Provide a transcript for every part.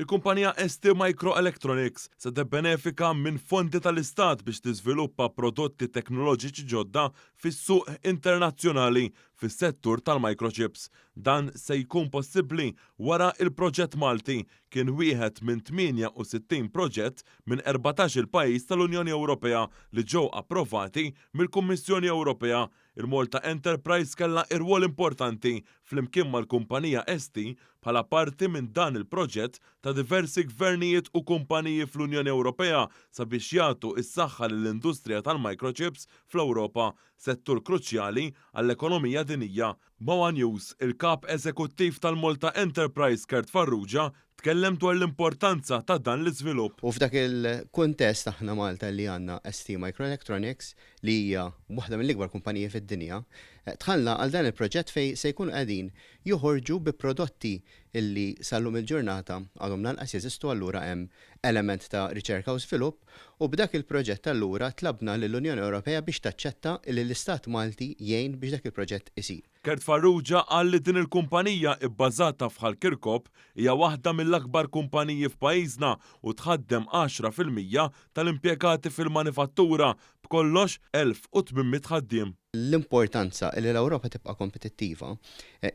Il-kumpanija ST Microelectronics se tibbenefika minn fondi tal-Istat biex tiżviluppa prodotti teknoloġiċi ġodda fis-suq internazzjonali fis-settur tal-microchips. Dan se jkun possibbli wara il-proġett Malti kien wieħed minn 68 proġett minn 14 il-pajjiż tal-Unjoni Ewropea li ġew approvati mill-Kummissjoni Ewropea. Il-Malta Enterprise kellha rwol importanti flimkien mal-kumpanija ST bħala parti minn dan il-proġett ta' diversi gvernijiet u kumpaniji fl-Unjoni Ewropea sabiex jagħtu s-saħħa lill-industrija tal-microchips fl-Ewropa, settur kruċjali għall-ekonomija dinjija. Mawa News, il-kap eżekuttiv tal-Malta Enterprise Kert Farrugia tkellem dwar l-importanza ta' dan l-iżvilupp. U f'dak il-kuntest aħna Malta li għandna ST Microelectronics li hija waħda mill-ikbar kumpaniji fid-dinja, tħallna għal dan il-proġett fej se jkun qegħdin joħorġu bi prodotti illi sallum il-ġurnata għadhom lanqas jeżistu allura hemm element ta' riċerka u żvilupp u b'dak il-proġett allura tlabna lill-Unjoni Ewropea biex taċċetta li l-Istat Malti jgħin biex dak il-proġett isir. Kert Farrugia qal li din il-kumpanija bbażata f'Ħall-Kirkop hija waħda mill-akbar kumpaniji f'pajjiżna u tħaddem 10% tal-impjegati fil-manifattura b'kollox 1800 ħaddiem. L-importanza li l-Ewropa tibqa' kompetittiva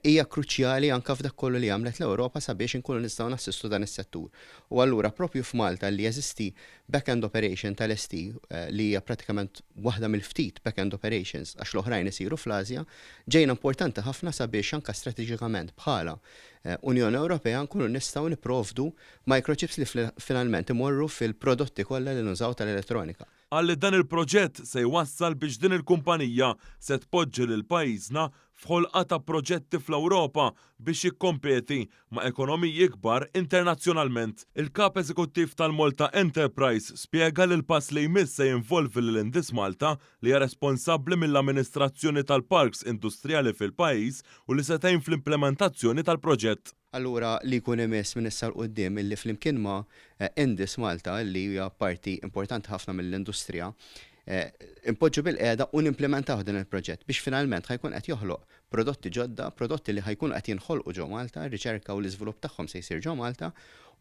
hija kruċjali anke f'dak kollu li għamlet l-Ewropa sabiex inkunu nistgħu nassistu dan is-settur. U allura proprju f'Malta li jeżisti back-end operation tal-ST li hija pratikament waħda mill-ftit back-end operations għax l-oħrajn isiru fl-Asja, ġejna importanti ħafna sabiex anke strateġikament bħala Unjoni Ewropea nkunu nistgħu nipprovdu microchips li finalment imorru fil-prodotti kollha li nużaw tal-elettronika. Għalli dan il-proġett se jwassal biex din il-kumpanija se tpoġġi lil pajjiżna f'ħolqa ta' proġetti fl-Ewropa biex jikkompeti ma' ekonomiji kbar internazzjonalment. Il-kap eżekuttiv tal-Malta Enterprise spjega li l-pass li jmiss se jinvolvi l-Indis Malta li hija responsabbli mill-amministrazzjoni tal-parks industrijali fil-pajjiż u li se tgħin fl-implementazzjoni tal-proġett. Allura li jkun imiss minn issa l-qudiem illi flimkien ma' Indis Malta li hija parti importanti ħafna mill-industrija impoġġu bil-qiegħda u nimplementaw din il-proġett biex finalment ħajkun qed joħloq prodotti ġodda, prodotti li ħajkun qed jinħolqu ġew Malta, r-riċerka u l-iżvilupp tagħhom se jsir ġew Malta,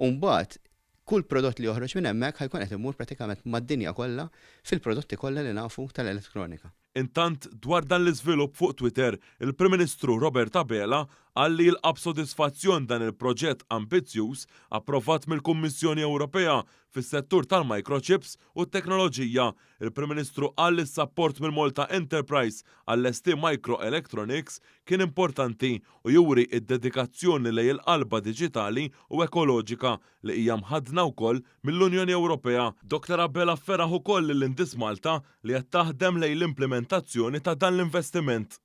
u mbagħad kull prodott li joħroġ minn hemmhekk ħajkun qed imur pratikament mad-dinja kollha fil-prodotti kollha li nafu tal-elettronika. Intant dwar dan l-iżvilupp fuq Twitter, il-Prim Ministru Robert Abela qal li jilqab sodisfazzjon dan il-proġett ambizzjuż approvat mill-Kummissjoni Ewropea fis-settur tal-microchips u t-teknoloġija. Il-Prim Ministru qal li s-sapport mill-Malta Enterprise għall-ST Microelectronics kien importanti u juri id-dedikazzjoni lejn il-qalba diġitali u ekoloġika li hija mħaddna wkoll mill-Unjoni Ewropea. Dr. Abela ferraħ ukoll lill-Indis Malta li qed taħdem lejn l-implementazzjoni ta' dan l-investiment.